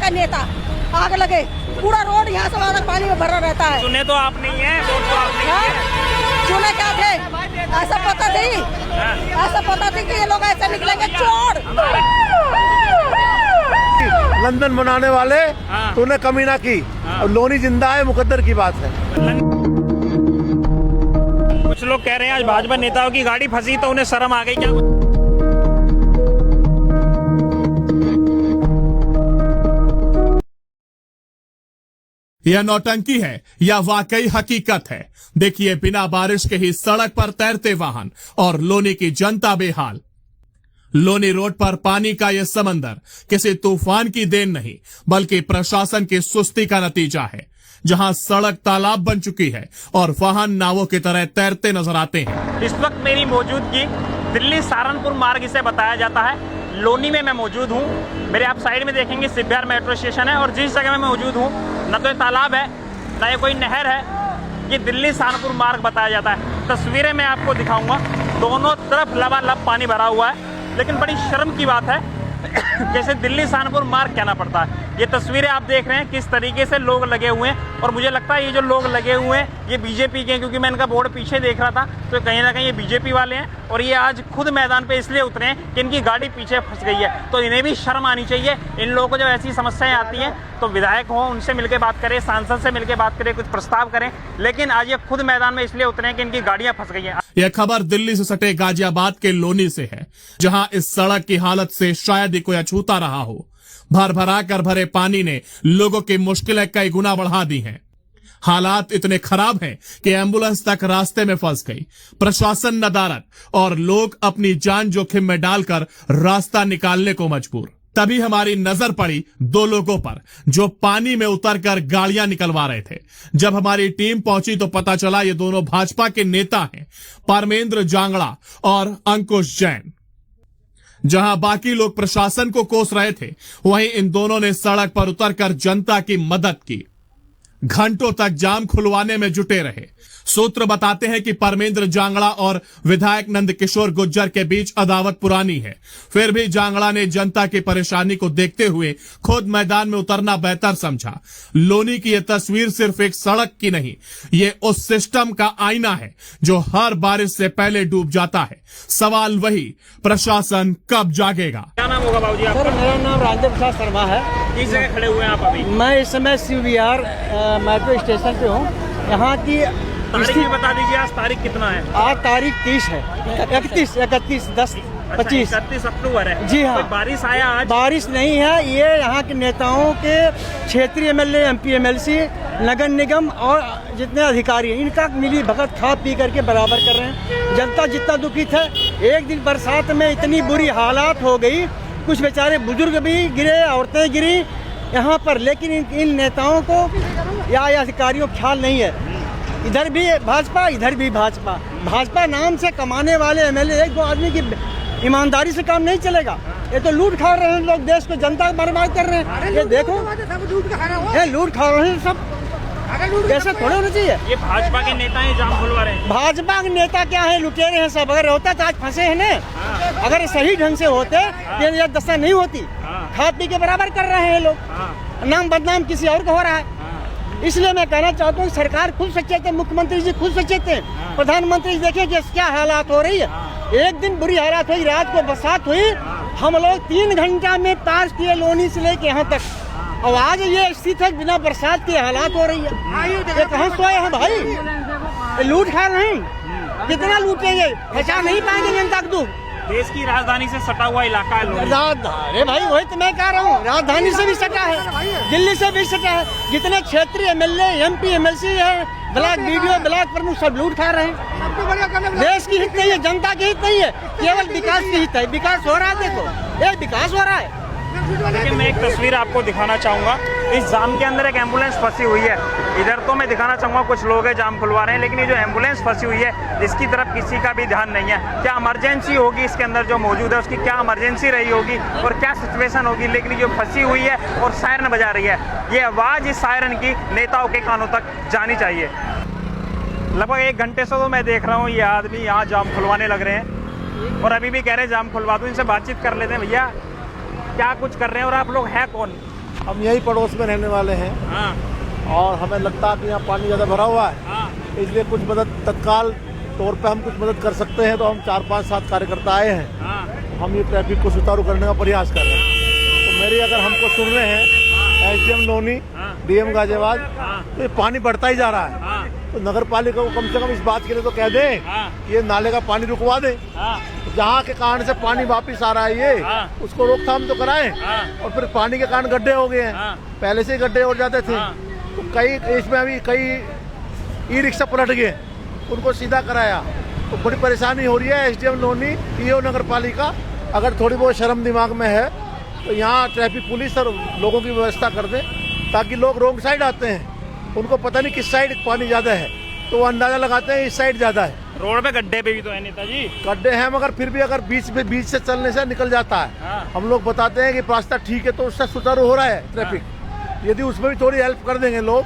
का नेता, आग लगे पूरा रोड यहाँ से वहाँ तक पानी में भरा रहता है। सुने तो आप नहीं है, वोट तो आप नहीं है। चुने क्या थे, ऐसा पता थी, ऐसा पता थी कि ये लोग ऐसे निकलेंगे चोर। लंदन बनाने वाले तूने कमी ना की। अब लोनी जिंदा है, मुकद्दर की बात है। कुछ लोग कह रहे हैं आज भाजपा नेताओं की गाड़ी फंसी तो उन्हें शर्म आ गई क्या? यह नौटंकी है या वाकई हकीकत है? देखिए, बिना बारिश के ही सड़क पर तैरते वाहन और लोनी की जनता बेहाल। लोनी रोड पर पानी का यह समंदर किसी तूफान की देन नहीं, बल्कि प्रशासन की सुस्ती का नतीजा है। जहां सड़क तालाब बन चुकी है और वाहन नावों की तरह तैरते नजर आते हैं। इस वक्त मेरी मौजूदगी दिल्ली सहारनपुर मार्ग इसे बताया जाता है, लोनी में मैं मौजूद हूँ। मेरे आप साइड में देखेंगे सिब्बियार मेट्रो स्टेशन है और जिस जगह में मौजूद हूँ न तो ये तालाब है न ये कोई नहर है, ये दिल्ली सहारनपुर मार्ग बताया जाता है। तस्वीरें मैं आपको दिखाऊंगा, दोनों तरफ लबालब पानी भरा हुआ है, लेकिन बड़ी शर्म की बात है जैसे दिल्ली सहारनपुर मार्ग कहना पड़ता है। ये तस्वीरें आप देख रहे हैं किस तरीके से लोग लगे हुए हैं, और मुझे लगता है ये जो लोग लगे हुए हैं ये बीजेपी के हैं, क्योंकि मैं इनका बोर्ड पीछे देख रहा था तो कहीं ना कहीं ये बीजेपी वाले हैं। और ये आज खुद मैदान पे इसलिए उतरे हैं कि इनकी गाड़ी पीछे फंस गई है, तो इन्हें भी शर्म आनी चाहिए। इन लोगों को जब ऐसी समस्याएं आती हैं तो विधायक हो उनसे मिलकर बात करें, सांसद से मिलकर बात करें, कुछ प्रस्ताव करें, लेकिन आज ये खुद मैदान में इसलिए उतरे हैं कि इनकी गाड़ियां फंस गई हैं। यह खबर दिल्ली से सटे गाजियाबाद के लोनी से है, जहां इस सड़क की हालत से शायद ही कोई अछूता रहा हो। भर भरा कर भरे पानी ने लोगों की मुश्किलें कई गुना बढ़ा दी हैं। हालात इतने खराब हैं कि एम्बुलेंस तक रास्ते में फंस गई। प्रशासन नदारद और लोग अपनी जान जोखिम में डालकर रास्ता निकालने को मजबूर। तभी हमारी नजर पड़ी दो लोगों पर जो पानी में उतरकर गाड़ियां निकलवा रहे थे। जब हमारी टीम पहुंची तो पता चला ये दोनों भाजपा के नेता हैं, परमेंद्र जांगड़ा और अंकुश जैन। जहां बाकी लोग प्रशासन को कोस रहे थे, वहीं इन दोनों ने सड़क पर उतरकर जनता की मदद की। घंटों तक जाम खुलवाने में जुटे रहे। सूत्र बताते हैं कि परमेंद्र जांगड़ा और विधायक नंदकिशोर गुर्जर के बीच अदावत पुरानी है। फिर भी जांगड़ा ने जनता की परेशानी को देखते हुए खुद मैदान में उतरना बेहतर समझा। लोनी की यह तस्वीर सिर्फ एक सड़क की नहीं, ये उस सिस्टम का आईना है जो हर बारिश से पहले डूब जाता है। सवाल वही, प्रशासन कब जागेगा? क्या नाम होगा बाबूजी आपका? सर, मेरा नाम राजेंद्र प्रसाद शर्मा है। किस जगह खड़े हुए हैं आप अभी? मैं इस समय सीवीआर मेट्रो स्टेशन पे हूँ। यहाँ की तारीख भी बता दीजिए, आज तारीख कितना है? आज तारीख 30 है, 31 अक्टूबर है। जी हाँ। कोई बारिश आया आज? बारिश नहीं है। ये यहाँ के नेताओं के क्षेत्रीय एमएलए, एमपी, एमएलसी, नगर निगम और जितने अधिकारी हैं, इनका मिली भगत खा पी करके बराबर कर रहे हैं। जनता जितना दुखित है, एक दिन बरसात में इतनी बुरी हालात हो गई, कुछ बेचारे बुजुर्ग भी गिरे, औरतें गिरी यहाँ पर, लेकिन इन नेताओं को या अधिकारियों को ख्याल नहीं है। इधर भी भाजपा, इधर भी भाजपा। भाजपा नाम से कमाने वाले एमएलए, एक दो आदमी की ईमानदारी से काम नहीं चलेगा। ये तो लूट खा रहे हैं लोग, देश को जनता बर्बाद कर रहे हैं। ये देखो, ये लूट खा रहे हैं सब, ऐसा थोड़ा होना चाहिए। ये भाजपा के नेता हैं, जाम खुलवा रहे हैं। भाजपा के नेता क्या है, लुटेरे हैं सब। अगर होता तो आज फंसे हैं ना, अगर सही ढंग से होते ये दशा नहीं होती। खा पी के बराबर कर रहे हैं ये लोग, नाम बदनाम किसी और को हो रहा है। इसलिए मैं कहना चाहता हूँ सरकार खुद सचेत है, मुख्यमंत्री जी खुद सचेत है, प्रधानमंत्री जी देखें कि क्या हालात हो रही है। एक दिन बुरी हालात हुई, रात को बरसात हुई, हम लोग 3 घंटा में पास किए लोनी से लेके यहाँ तक, और आज ये स्थिति है बिना बरसात के हालात हो रही है। ये कहाँ सोए हैं भाई, ये लूट खा रहे हैं। कितना लूटेंगे, बचा नहीं पाएंगे जनता को। देश की राजधानी से सटा हुआ इलाका है लोनी। अरे भाई, वही तो मैं कह रहा हूँ, राजधानी से भी सटा है, दिल्ली से भी सटा है। जितने क्षेत्रीय एमएलए, एमपी, एमएलसी है, ब्लॉक बीडीओ, ब्लॉक प्रमुख सब लूट खा रहे हैं। देश की हित नहीं है, जनता की हित नहीं है, केवल विकास की हित है। विकास हो रहा है, देखो ये विकास हो रहा है। लेकिन मैं एक तस्वीर आपको दिखाना चाहूंगा। इस जाम के अंदर एक एम्बुलेंस फंसी हुई है। इधर तो मैं दिखाना चाहूंगा कुछ लोग हैं जाम खुलवा रहे हैं, लेकिन ये जो एम्बुलेंस फंसी हुई है इसकी तरफ किसी का भी ध्यान नहीं है। क्या इमरजेंसी होगी इसके अंदर जो मौजूद है, उसकी क्या इमरजेंसी रही होगी और क्या सिचुएशन होगी, लेकिन ये जो फंसी हुई है और सायरन बजा रही है, ये आवाज़ इस सायरन की नेताओं के कानों तक जानी चाहिए। लगभग 1 घंटे से तो मैं देख रहा हूँ ये आदमी यहाँ जाम खुलवाने लग रहे हैं और अभी भी कह रहे हैं जाम खुलवा दो। इनसे बातचीत कर लेते हैं। भैया क्या कुछ कर रहे हैं और आप लोग हैं कौन? हम यही पड़ोस में रहने वाले हैं और हमें लगता है कि यहाँ पानी ज़्यादा भरा हुआ है, इसलिए कुछ मदद तत्काल तौर पे हम कुछ मदद कर सकते हैं। तो हम 4-5-7 कार्यकर्ता आए हैं, हम ये ट्रैफिक को सुचारू करने का प्रयास कर रहे हैं। तो मेरी अगर हमको सुन रहे हैं SDM लोनी, DM गाजियाबाद, तो ये पानी बढ़ता ही जा रहा है, तो नगर पालिका को कम से कम इस बात के लिए तो कह दें कि ये नाले का पानी रुकवा दें। जहाँ के कारण से पानी वापस आ रहा है ये उसको रोकथाम तो कराएं। और फिर पानी के कारण गड्ढे हो गए हैं, पहले से ही गड्ढे हो जाते थे, तो कई इसमें अभी कई ई-रिक्शा पलट गए, उनको सीधा कराया, तो बड़ी परेशानी हो रही है। SDM लोनी, PO नगर पालिका अगर थोड़ी बहुत शर्म दिमाग में है तो यहाँ ट्रैफिक पुलिस और लोगों की व्यवस्था कर दें, ताकि लोग रोंग साइड आते हैं, उनको पता नहीं किस साइड पानी ज़्यादा है, तो वो अंदाज़ा लगाते हैं इस साइड ज़्यादा है। रोड पे गड्ढे पे भी तो है नेताजी, गड्ढे हैं, मगर फिर भी अगर बीच से चलने से निकल जाता है। हम लोग बताते हैं कि रास्ता ठीक है तो उससे सुचारू हो रहा है ट्रैफिक। यदि उसमें भी थोड़ी हेल्प कर देंगे लोग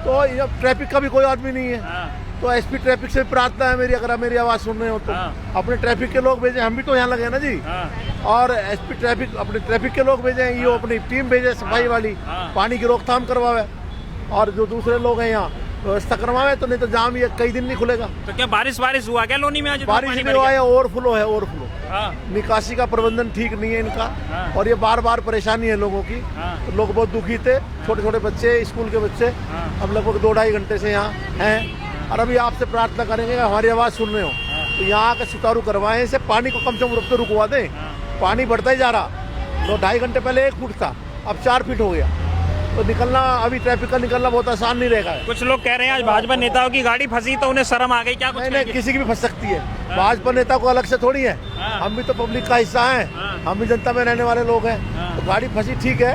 तो ट्रैफिक का भी कोई आदमी नहीं है। तो SP ट्रैफिक से प्रार्थना है मेरी, अगर मेरी आवाज़ सुन रहे हो तो अपने ट्रैफिक के लोग भेजें, हम भी तो यहाँ लगे हैं ना जी। और SP ट्रैफिक अपने ट्रैफिक के लोग भेजें, ये अपनी टीम भेजे सफाई वाली, पानी की रोकथाम करवावे, और जो दूसरे लोग हैं यहाँ व्यवस्था करवावे, तो नहीं तो जाम ये कई दिन नहीं खुलेगा। तो क्या बारिश हुआ क्या लोनी में आज? बारिश नहीं हुआ है, ओवरफ्लो है, ओवरफ्लो। निकासी का प्रबंधन ठीक नहीं है इनका, और ये बार बार परेशानी है लोगों की। तो लोग बहुत दुखी थे, छोटे छोटे बच्चे, स्कूल के बच्चे, हम लगभग 2-2.5 घंटे से यहाँ हैं। और अभी आपसे प्रार्थना करेंगे, हमारी आवाज़ सुन रहे हो तो यहाँ आकर सुचारू करवाएं, इसे पानी को कम से कम रुकवा दें। पानी बढ़ता ही जा रहा, 2-2.5 घंटे पहले 1 फुट था, अब 4 फीट हो गया, तो निकलना अभी ट्रैफिक का निकलना बहुत आसान नहीं रहेगा। कुछ लोग कह रहे हैं आज भाजपा नेताओं की गाड़ी फंसी तो उन्हें शर्म आ गई, क्या कुछ? नहीं, किसी की भी फंस सकती है, भाजपा नेता को अलग से थोड़ी है, हम भी तो पब्लिक का हिस्सा है, हम भी जनता में रहने वाले लोग हैं। तो गाड़ी फंसी ठीक है,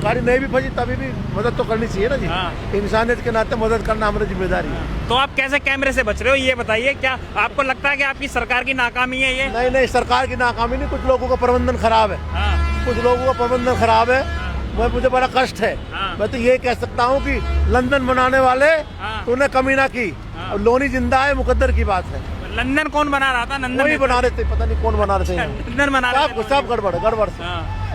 गाड़ी नहीं भी फंसी तभी भी मदद तो करनी चाहिए ना जी। इंसानियत के नाते मदद करना हमारी जिम्मेदारी है। तो आप कैसे कैमरे से बच रहे हो ये बताइए, क्या आपको लगता है कि आपकी सरकार की नाकामी है ये? नहीं, सरकार की नाकामी नहीं, कुछ लोगों का प्रबंधन खराब है, कुछ लोगों का प्रबंधन खराब है, मुझे बड़ा कष्ट है। मैं तो ये कह सकता हूँ कि लंदन बनाने वाले तूने कमी ना की, अब लोनी जिंदा है, मुकद्दर की बात है। लंदन कौन बना रहा था? लंदन वही बना रहे थे, पता नहीं कौन बना रहे थे, लंदन बना रहे थे, सब गड़बड़ से।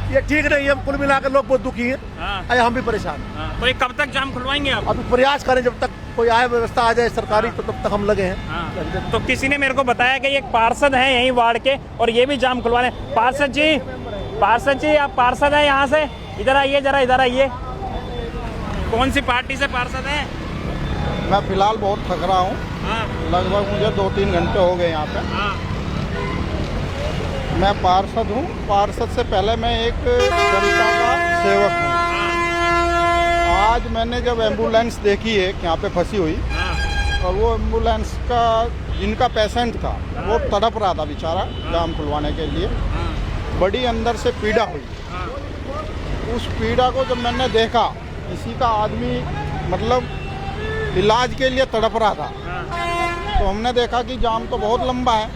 ये ठीक नहीं है, कुल मिलाकर लोग बहुत दुखी हैं, हम भी परेशान हैं। तो ये कब तक जाम खुलवाएंगे आप? अभी प्रयास करें, जब तक कोई आए व्यवस्था आ जाए सरकारी, तो तब तक हम लगे हैं। तो किसी ने मेरे को बताया कि एक पार्षद है यही वार्ड के और ये भी जाम खुलवा रहे हैं। पार्षद जी आप पार्षद है यहाँ से, इधर आइए जरा, इधर आइए। कौन सी पार्टी से पार्षद है? मैं फिलहाल बहुत थक रहा हूँ, लगभग मुझे 2-3 घंटे हो गए यहाँ पे। मैं पार्षद हूँ, पार्षद से पहले मैं एक जनता का सेवक हूँ। आज मैंने जब एम्बुलेंस देखी है यहाँ पे फंसी हुई, और वो एम्बुलेंस का जिनका पेशेंट था वो तड़प रहा था बेचारा जाम खुलवाने के लिए, बड़ी अंदर से पीड़ा हुई। उस पीड़ा को जब मैंने देखा, किसी का आदमी मतलब इलाज के लिए तड़प रहा था, तो हमने देखा कि जाम तो बहुत लंबा है,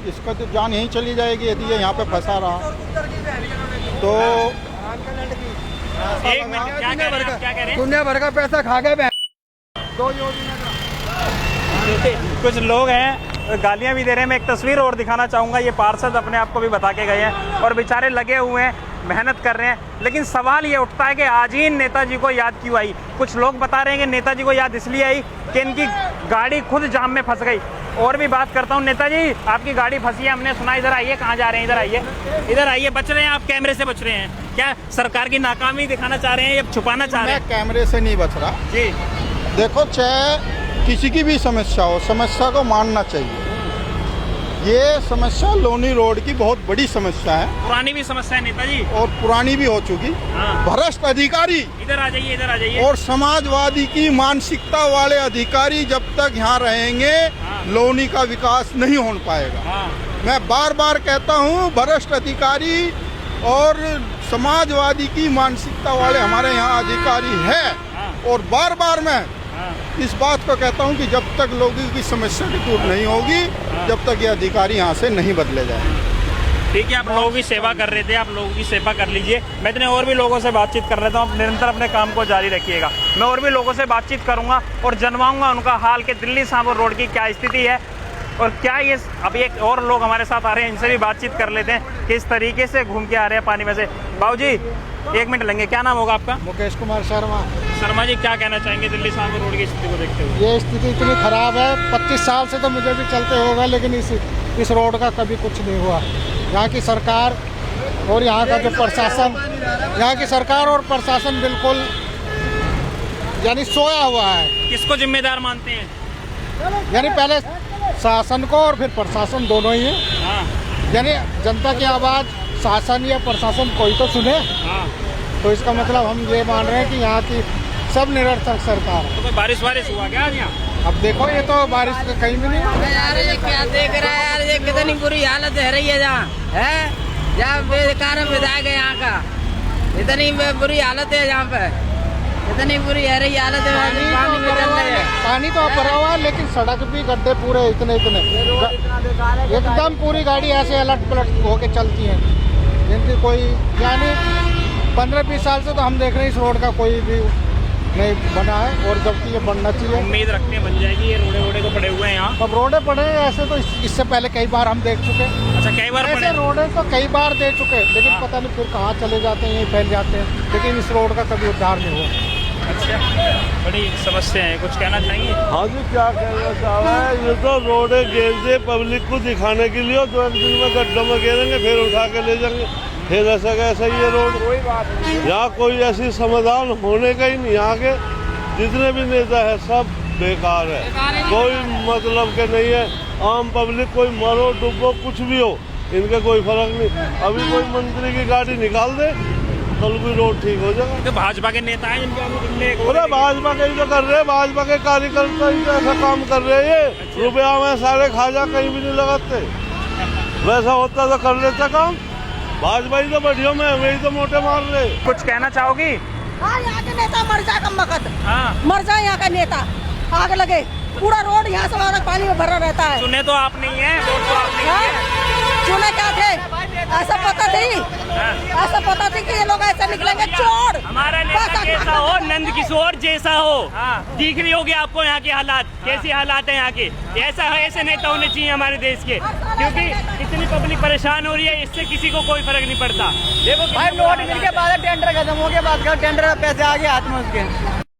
इसका तो जान यहीं चली जाएगी यदि ये यहाँ पे फंसा रहा। तो एक मिनट, क्या कह रहे हैं? दुनिया भर का पैसा खा गए। कुछ लोग हैं गालियां भी दे रहे हैं। मैं एक तस्वीर और दिखाना चाहूँगा, ये पार्षद अपने आप को भी बता के गए हैं और बेचारे लगे हुए हैं, मेहनत कर रहे हैं। लेकिन सवाल ये उठता है कि आज ही नेताजी को याद क्यों आई? कुछ लोग बता रहे हैं कि नेताजी को याद इसलिए आई कि इनकी गाड़ी खुद जाम में फंस गई। और भी बात करता हूँ, नेताजी आपकी गाड़ी फंसी है, हमने सुना, इधर आइए। कहाँ जा रहे हैं? इधर आइए। बच रहे हैं आप? कैमरे से बच रहे हैं क्या? सरकार की नाकामी दिखाना चाह रहे हैं या छुपाना चाह रहे हैं? मैं कैमरे से नहीं बच रहा जी। देखो, चाहे किसी की भी समस्या हो, समस्या को मानना चाहिए। ये समस्या लोनी रोड की बहुत बड़ी समस्या है, पुरानी भी समस्या है नेताजी, और पुरानी भी हो चुकी। भ्रष्ट अधिकारी, इधर आ जाइए, और समाजवादी की मानसिकता वाले अधिकारी जब तक यहाँ रहेंगे, लोनी का विकास नहीं हो पाएगा। मैं बार बार कहता हूँ, भ्रष्ट अधिकारी और समाजवादी की मानसिकता वाले हमारे यहाँ अधिकारी हैं, और बार बार मैं इस बात को कहता हूं कि जब तक लोगों की समस्या दूर नहीं होगी, जब तक ये अधिकारी यहाँ से नहीं बदले जाए। ठीक है, आप लोगों की सेवा कर रहे थे, आप लोगों की सेवा कर लीजिए। मैं इतने और भी लोगों से बातचीत कर रहा हूँ, निरंतर अपने काम को जारी रखिएगा। मैं और भी लोगों से बातचीत करूँगा और जनवाऊँगा उनका हाल कि दिल्ली सांभर रोड की क्या स्थिति है। और क्या ये अब एक और लोग हमारे साथ आ रहे हैं, इनसे भी बातचीत कर लेते हैं किस तरीके से घूम के आ रहे हैं पानी में से। बाबूजी 1 मिनट लेंगे, क्या नाम होगा आपका? मुकेश कुमार शर्मा। शर्मा जी, क्या कहना चाहेंगे दिल्ली शाहपुर रोड की स्थिति को देखते हुए? ये स्थिति इतनी खराब है, 25 साल से तो मुझे भी चलते होगा, लेकिन इस रोड का कभी कुछ नहीं हुआ। यहाँ की सरकार और यहाँ का जो प्रशासन, यहाँ की सरकार और प्रशासन बिल्कुल यानी सोया हुआ है। किसको जिम्मेदार मानते हैं? यानी पहले शासन को और फिर प्रशासन, दोनों ही है। हाँ यानी जनता की आवाज़ शासन या प्रशासन कोई तो सुने। हाँ। तो इसका मतलब हम ये मान रहे हैं कि यहाँ की सब निरर्थक सरकार है। तो कोई बारिश हुआ क्या आज यहाँ? अब देखो, ये तो बारिश का कहीं भी नहीं है। यार ये क्या देख रहा है यार, ये कितनी बुरी हालत है रही है जहाँ है, जहाँ बेकार विधायक है यहाँ का, इतनी बुरी हालत है यहाँ पे, इतनी बुरी है रही हालत है। पानी में चल रहे हैं, पानी तो अब भरा हुआ है, लेकिन सड़क भी गड्ढे पूरे इतने एकदम पूरी गाड़ी ऐसे अलट पलट होके चलती है, जिनकी कोई यानी 15-20 साल से तो हम देख रहे हैं इस रोड का कोई भी नहीं बना है, और जबकि ये बनना चाहिए। उम्मीद रखते हैं बन जाएगी। ये रोडे तो पड़े हुए हैं यहाँ। अब रोडे पड़े हैं ऐसे तो इससे पहले कई बार हम देख चुके। अच्छा, कई बार ऐसे रोडे तो कई बार दे चुके, लेकिन पता नहीं फिर कहाँ चले जाते हैं, यहीं फैल जाते हैं, लेकिन इस रोड का कभी उद्धार नहीं हुआ। अच्छा, बड़ी समस्या है, कुछ कहना चाहेंगे? हाँ जी, क्या कहना चाह रहा है, ये तो रोडे गेंदे पब्लिक को दिखाने के लिए, 2 दिन में गड्ढों में गिरेंगे, फिर उठा के ले जाएंगे, फिर ऐसा कैसा ये रोड। यहाँ कोई ऐसी समाधान होने का ही नहीं। यहाँ के जितने भी नेता है सब बेकार है, कोई मतलब के नहीं है। आम पब्लिक कोई मरो डूबो कुछ भी हो, इनके कोई फर्क नहीं। अभी कोई मंत्री की गाड़ी निकाल दे, कल कोई रोड ठीक हो जाएगा। तो भाजपा के नेता हैं जिनके अरे भाजपा के ही तो कर रहे हैं, भाजपा के कार्यकर्ता ही तो ऐसा काम कर रहे हैं। ये रुपया में सारे खाजा कहीं भी नहीं लगाते, वैसा होता तो कर लेता काम। भाजपा ही तो बढ़िया में, वही तो मोटे मार रहे। कुछ कहना चाहोगी? हाँ, यहाँ के नेता मर जाए कम वक्त, हाँ, मर जाए यहाँ का नेता, आग लगे, पूरा रोड यहाँ से वहाँ तक पानी में भरा रहता है। सुने तो आप नहीं है, वोट तो आप नहीं है। चुने क्या थे, ऐसा पता थी, ऐसा पता थी कि ये लोग ऐसे निकलेंगे चोर। हमारा नेता कैसा हो, नंद किशोर जैसा हो। हाँ। दिख रही होगी आपको यहाँ के हालात, कैसे हालात है यहाँ के। ऐसा है, ऐसे नेता होने चाहिए हमारे देश के, क्योंकि इतनी पब्लिक परेशान हो रही है, इससे किसी को कोई फर्क नहीं पड़ता। देखो भाई, नोट मिल के बाद टेंडर खत्म हो गया, बात कर टेंडर पैसे आ गए हाथ में उसके।